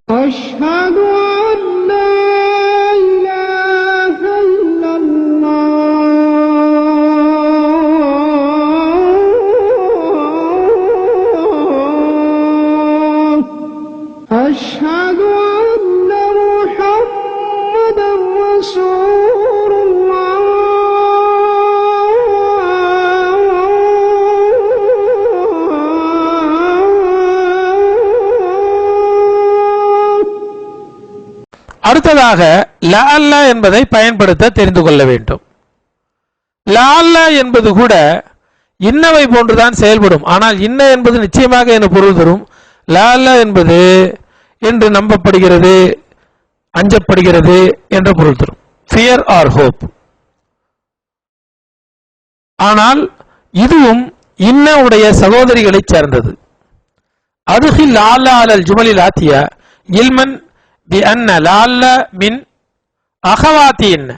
أشهد أن لا إله إلا الله أشهد أن محمدا رسول الله அடுத்ததாக லஅல்ல என்பதை பயன்படுத்த தெரிந்து கொள்ள வேண்டும். லஅல்ல என்பது கூட இன்னவை போன்றுதான் செயல்படும். ஆனால் இன்ன என்பது நிச்சயமாக என பொருள் தரும். லஅல்ல என்பது என்று நம்பப்படுகிறது, அஞ்சப்படுகிறது என்ற பொருள் தரும். Fear R hope. ஆனால் இதுவும் இன்ன உடைய சகோதரிகளை சேர்ந்தது. அதுஹில் லஅல்ல அலல் ஜுமலில் ஆத்தியா இல்மன் بأن لعل من أخواتي إن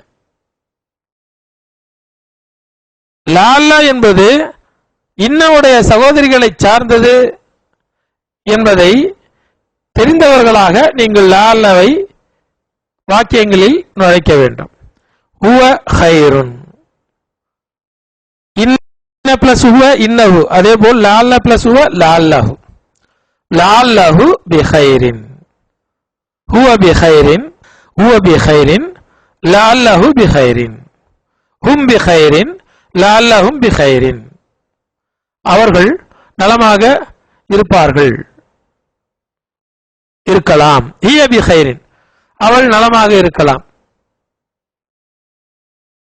لعل என்பது இன்னவுடைய சகோதரிகளை சார்ந்தது என்பதை தெரிந்தவர்களாக நீங்கள் லஅல்லவை வாக்கியங்களில் நுழைக்க வேண்டும். ஹுவ கைருன், இன்ன பிளஸ் ஹுவ இன்னஹு, அதே போல் லஅல்ல பிளஸ் ஹுவ லஅல்லஹு, லஅல்லஹு பிகைரின், هو بخير هو بخير لعله بخير هم بخير لعلهم بخير அவர்கள் நலமாக இருப்பார்கள், இருக்கலாம். هي بخير அவள் நலமாக இருக்கலாம்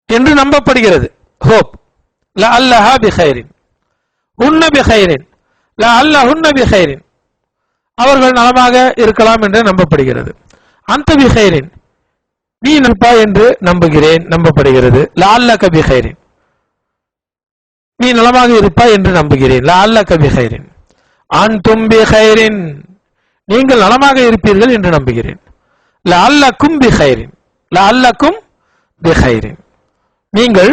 என்று நம்பப்படுகிறது. ஹோப். لعلها بخير هن بخير لعلهن بخير அவர்கள் நலமாக இருக்கலாம் என்று நம்பப்படுகிறது. அந்த பிகைரின் நீ நல்பா என்று நம்புகிறேன், நம்பப்படுகிறது. லஅல்லக பிகைரின் நீ நலமாக இருப்பாய் என்று நம்புகிறேன். லஅல்லக பிகைரின் அன்தும் பிகைரின் நீங்கள் நலமாக இருப்பீர்கள் என்று நம்புகிறேன். லஅல்லகும் பிகைரின் லஅல்லகும் பிகைரின் நீங்கள்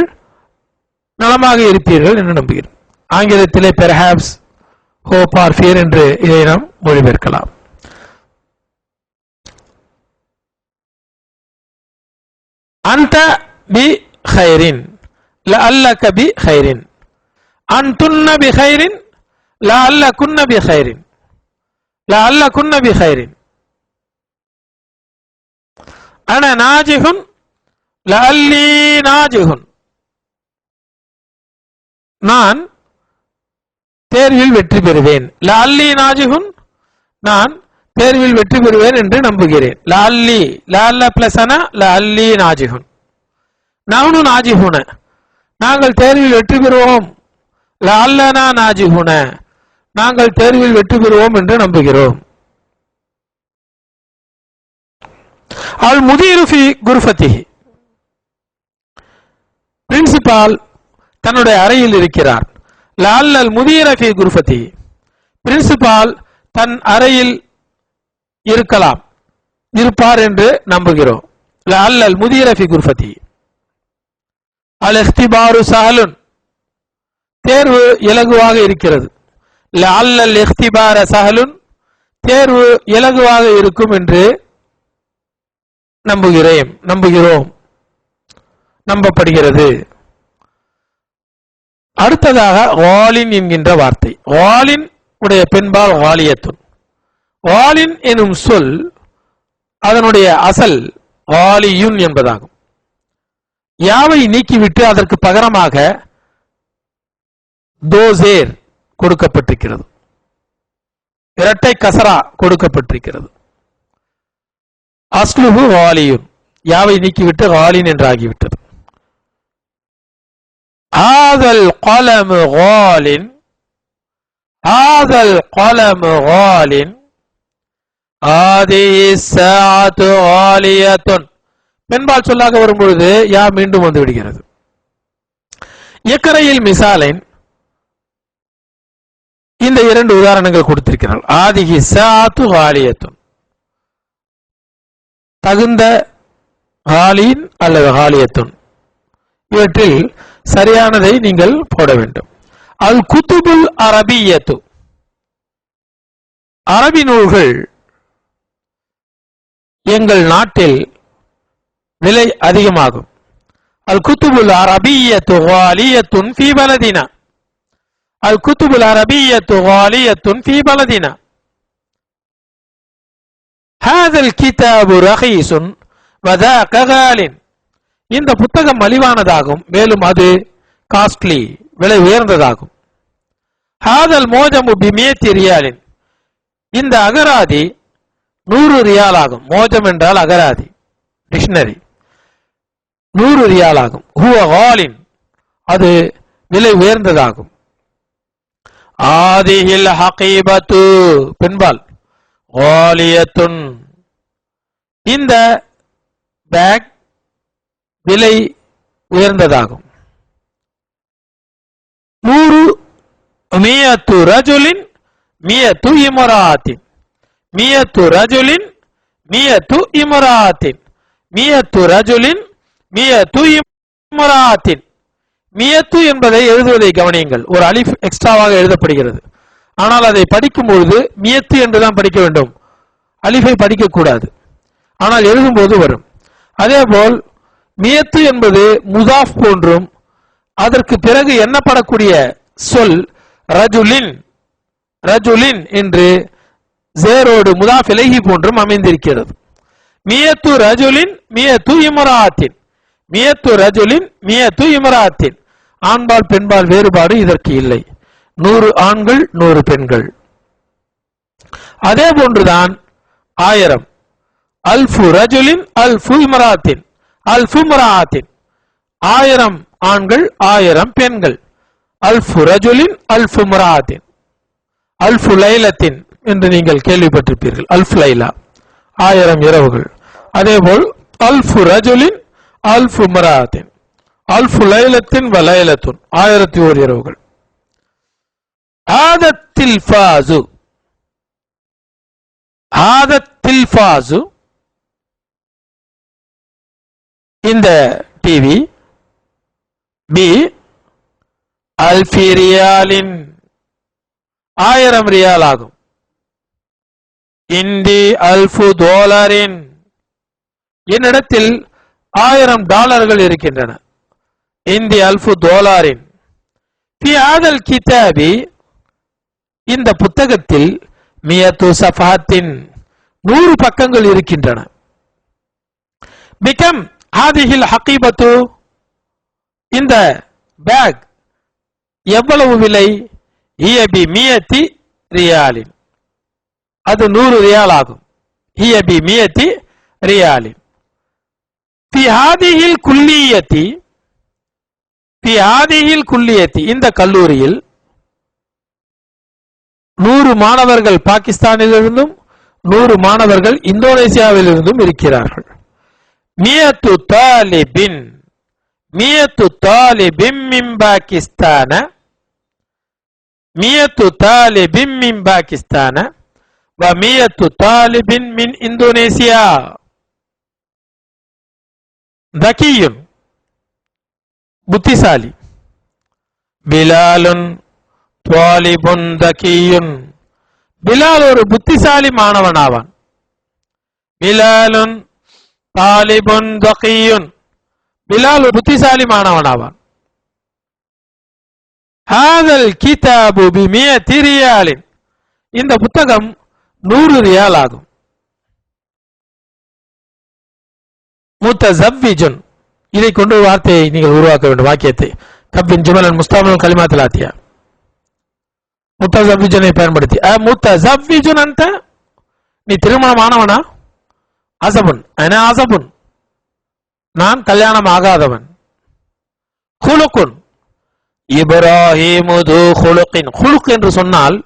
நலமாக இருப்பீர்கள் என்று நம்புகிறேன். ஆங்கிலத்திலே பெர்ஹாப்ஸ், ஹோப் ஆர் ஃபியர் என்று இதை நாம் மொழிபெயர்க்கலாம். அந்த பி கைரின் லஅல்லக பி கைரின் அன்துன்ன பி கைரின் லஅல்லகுன்ன பி கைரின் லஅல்லகுன்ன பி கைரின் அன நாஜிஹுன் லஅல்லி நாஜிஹுன் நான் தேர்வில் வெற்றி பெறுவேன். லஅல்லி நாஜிஹுன் நான் தேர்வில் வெற்றி பெறுவேன் என்று நம்புகிறேன். லஅல்லி லஅல்ல பிளஸ் அன லஅல்லி நாஜிஹுன் நஹ்னு நாஜிஹுன நாங்கள் தேர்வில் வெற்றி பெறுவோம். லஅல்லனா நாஜிஹுன நாங்கள் தேர்வில் வெற்றி பெறுவோம் என்று நம்புகிறோம். அல் முதீரு ஃபி குர்ஃபத்திஹி பிரின்சிபால் தன்னுடைய அறையில் இருக்கிறார். லஅல்லல் முதீர ஃபி குர்ஃபத்தி பிரின்சிபால் தன் அறையில் இருக்கலாம், இருப்பார் என்று நம்புகிறோம். லஅல்லல் முதீர ஃபி குர்ஃபத்தி அல் இக்திபாரு சஹலுன் தேர்வு இலகுவாக இருக்கிறது. லஅல்லல் இக்திபார சஹலுன் தேர்வு இலகுவாக இருக்கும் என்று நம்புகிறோம், நம்பப்படுகிறது. அடுத்ததாக வாலின் என்கின்ற வார்த்தை. வாலின் உடைய பெண்பால் வாலியத்துன். வாலின் எனும் சொல் அதனுடைய அசல் வாலியுன் என்பதாகும். யாவை நீக்கிவிட்டு அதற்கு பகரமாக தோசேர் கொடுக்கப்பட்டிருக்கிறது, இரட்டை கசரா கொடுக்கப்பட்டிருக்கிறது. அஸ்லுஹு வாலியுன் யாவை நீக்கிவிட்டு வாலின் என்று ஆகிவிட்டது. هذا القلم غال هذا القلم غال هذه الساعة غالية பெண்பால் சொல்லாக வரும்பொழுது யா மீண்டும் வந்து விடுகிறது. இக்கரையில் மிசாலின் இந்த இரண்டு உதாரணங்கள் கொடுத்திருக்கிறார். ஆதிஹி சாத்து காலியத்துன் தகுந்த காலின் அல்லது காலியத்துன் இவற்றில் சரியானதை நீங்கள் போட வேண்டும். அல் குத்துபுல் அரபியத்து அரபி நூல்கள் எங்கள் நாட்டில் விலை அதிகமாகும். அல் குத்துபுல் அரபிய்யத்து காலியத்துன் ஃபீ பலதினா. அல் குத்துபுல் அரபிய்யத்து காலியத்துன் ஃபீ பலதினா. ஹாதல் கிதாபு ரஹீஸுன் வதாக காலின். இந்த புத்தகம் மலிவானதாகும், மேலும் அது காஸ்ட்லி, விலை உயர்ந்ததாகும். ஹாதல் மோஜமு பிமியத்தி ரியாலின். இந்த அகராதி 100 ரியால் ஆகும். மோஜம் என்றால் அகராதி, டிக்ஷனரி. 100 ரியால் ஆகும். ஹுவ காலின், அது விலை உயர்ந்ததாகும். ஆதிஹில் ஹகீபத்து, பெண்பால், காலியத்துன். இந்த பேக் விலை உயர்ந்ததாகும். 100 மியத்து ரஜுலின் மியத்து இமராத்தின். மியத்து ரஜுலின் மியத்து இமராத்தின். மியத்து ரஜுலின் மியத்து இமராத்தின். மியத்து என்பதை எழுதுவதை கவனியுங்கள். ஒரு அலிஃப் எக்ஸ்ட்ராவாக எழுதப்படுகிறது. ஆனால் அதை படிக்கும் பொழுது மியத்து என்றுதான் படிக்க வேண்டும், அலிஃபை படிக்கக்கூடாது. ஆனால் எழுதும்போது வரும். அதேபோல் மியத்து என்பது முசாஃப் போன்றும், அதற்கு பிறகு எண்ணப்படக்கூடிய சொல் ரஜுலின், ரஜுலின் என்று ஜேரோடு முதாஃப் இலைஹி போன்றும் அமைந்திருக்கிறது. மியத்து ரஜுலின் மியத்து இமராத்தின். மியத்து ரஜுலின் மியத்து இமராத்தின். ஆண்பால் பெண்பால் வேறுபாடு இதற்கு இல்லை. 100 ஆண்கள் 100 பெண்கள். அதே போன்றுதான் 1000. அல்ஃபு ரஜுலின் அல்ஃபு இமராத்தின். அல்ஃபு இமராத்தின். 1000 ஆண்கள் 1000 பெண்கள். அல்ஃபு ரஜுலின் அல்ஃபு இமராத்தின். அல்ஃபு லைலத்தின் என்று நீங்கள் கேள்விப்பட்டிருப்பீர்கள். அல்ஃப் லைலா 1000 இரவுகள். அதேபோல் அல்ஃபு ரஜுலின் அல்ஃபு இமராத்தின். அல்ஃபு லைலத்தின் வ லைலத்துன் 1001 இரவுகள். ஆதத்தில் ஃபாசு. ஆதத்தில் ஃபாசு, இந்த டிவி. பி அல்ஃபி ரியாலின், 1000 ரியால் ஆகும். இந்தி அல்ஃபு டாலரின், என்னிடத்தில் 1000 டாலர்கள் இருக்கின்றன. இந்தி அல்ஃபு டாலரின். ஃபி ஆதல் கிதாபி, இந்த புத்தகத்தில் மியத்து சஃபாத்தின், 100 பக்கங்கள் இருக்கின்றன. பிகம் ஹாதிஹில் ஹகீபத்து, இந்த பேக் எவ்வளவு விலை? ஹிய பி மியத்தி ரியாலின், அது 100 ரியால் ஆகும். ஹிய பி மியத்தி ரியாலின். ஃபி ஹாதிஹில் குல்லியத்தி, ஃபி ஹாதிஹில் குல்லியத்தி, இந்த கல்லூரியில் 100 மாணவர்கள் பாகிஸ்தானிலிருந்தும் 100 மாணவர்கள் இந்தோனேசியாவிலிருந்தும் இருக்கிறார்கள். மியத்து தாலிபின், மியத்து தாலிபின் மின் பாகிஸ்தான, மியத்து தாலிபின் மின் பாகிஸ்தான வ மியத்து தாலிபின் மின் இந்தோனேசியா. தகியுன், புத்திசாலி. பிலாலுன் தாலிபுன் தகியுன், பிலால் ஒரு புத்திசாலி மாணவன் ஆவான். பிலாலுன் தாலிபுன் தகியுன், பிலால் ஒரு புத்திசாலி மாணவன் ஆவான். ஹாதல் கிதாபு பிமியத்தி ரியாலின், இந்த புத்தகம் 100 ரியால் ஆகும். முத்தஸவ்விஜுன், இதை கொண்டு வார்த்தையை நீங்கள் உருவாக்க வேண்டும், வாக்கியத்தை. கப்பின் ஜுமலன் முஸ்தாமில் கலிமாத்தில் ஆத்தியா. முத்தஸவ்விஜனை பயன்படுத்தி முத்தஸவ்விஜுன் அந்த, நீ திருமணமானவனா? அசபுன், அனா அசபுன், நான் கல்யாணம் ஆகாதவன். குலுக்குன், இப்ராஹிமு து குலுக்கின், குலுக் என்று சொன்னால்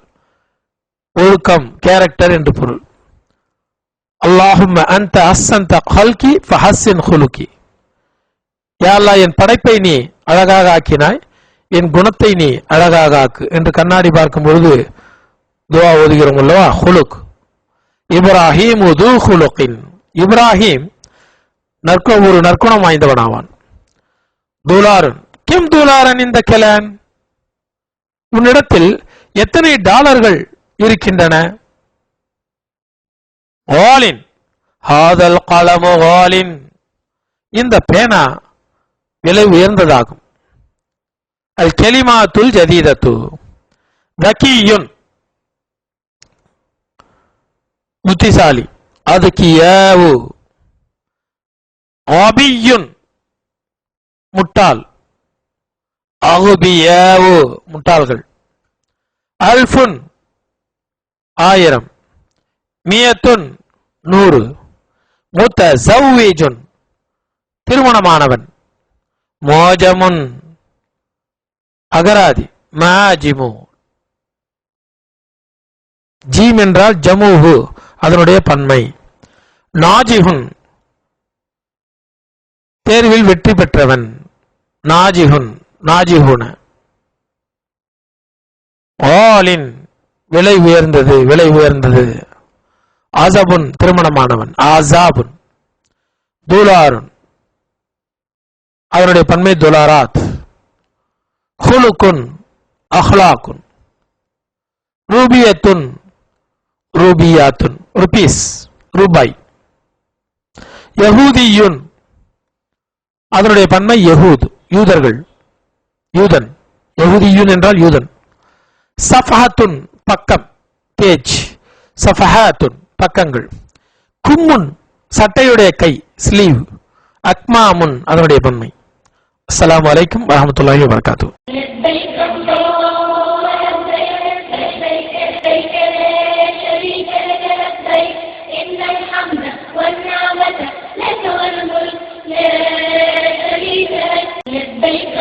ஒழுக்கம், கேரக்டர் என்று பொருள். அல்லாஹும்ம அன்த ஹஸ்ஸன்த கல்கி ஃபஹஸ்ஸின் குலுக்கி, யா அல்லாஹ் என் படைப்பை நீ அழகாக ஆக்கினாய், என் குணத்தை நீ அழகாக ஆக்கு என்று கண்ணாடி பார்க்கும் பொழுது துவா ஓதுகிறோம் அல்லவா, குலுக். இப்ராஹிமு து குலுக்கின், இப்ராஹிம் ஒரு நற்குணம் வாய்ந்தவனாவான். துலாரன், கிம் துலாரன் இந்த கெலான், உன்னிடத்தில் எத்தனை டாலர்கள் இருக்கின்றன? ஆலின் ஹாதல் கலமு காலின், இந்த பேனா விலை உயர்ந்ததாகும். அல் கெலிமாத்துல் ஜதீதத்து, தக்கியுன் புத்திசாலி, அதுக்கியாவு, ஆபியுன் முட்டாள், அகுபியாவு முட்டாள்கள், அல்ஃபுன் 1000, மியத்துன் 100, முத்தஸவ்விஜுன் திருமணமானவன், மோஜமுன் அகராதி, மாஜிமு ஜீம் என்றால் ஜமுஹு அதனுடைய பன்மை, நாஜிஹுன் தேர்வில் வெற்றி பெற்றவன், நாஜிஹுன் நாஜிஹுன, ஆலின் விலை உயர்ந்தது விலை உயர்ந்தது, ஆசபுன் திருமணமானவன், ஆசாபுன், துலாருன் அதனுடைய பன்மை துலாராத், ஹுலுக்குன் அஹ்லாக்குன், ரூபியத்துன் ரூபியாத்துன் ருபீஸ் ரூபாய், யஹூதியுன் அதனுடைய பன்மை யஹூத் யூதர்கள் யூதன், யஹூதியுன் என்றால் யூதன், சஃபஹத்துன் பக்கம் பேஜ், சஃபஹாத்துன் பக்கங்கள், கும்முன் சட்டையுடைய கை ஸ்லீவ், அக்மாமுன் அதனுடைய பன்மை. அஸ்ஸலாமு அலைக்கும் வரஹ்மத்துல்லாஹி வபரகாத்துஹு. لبيك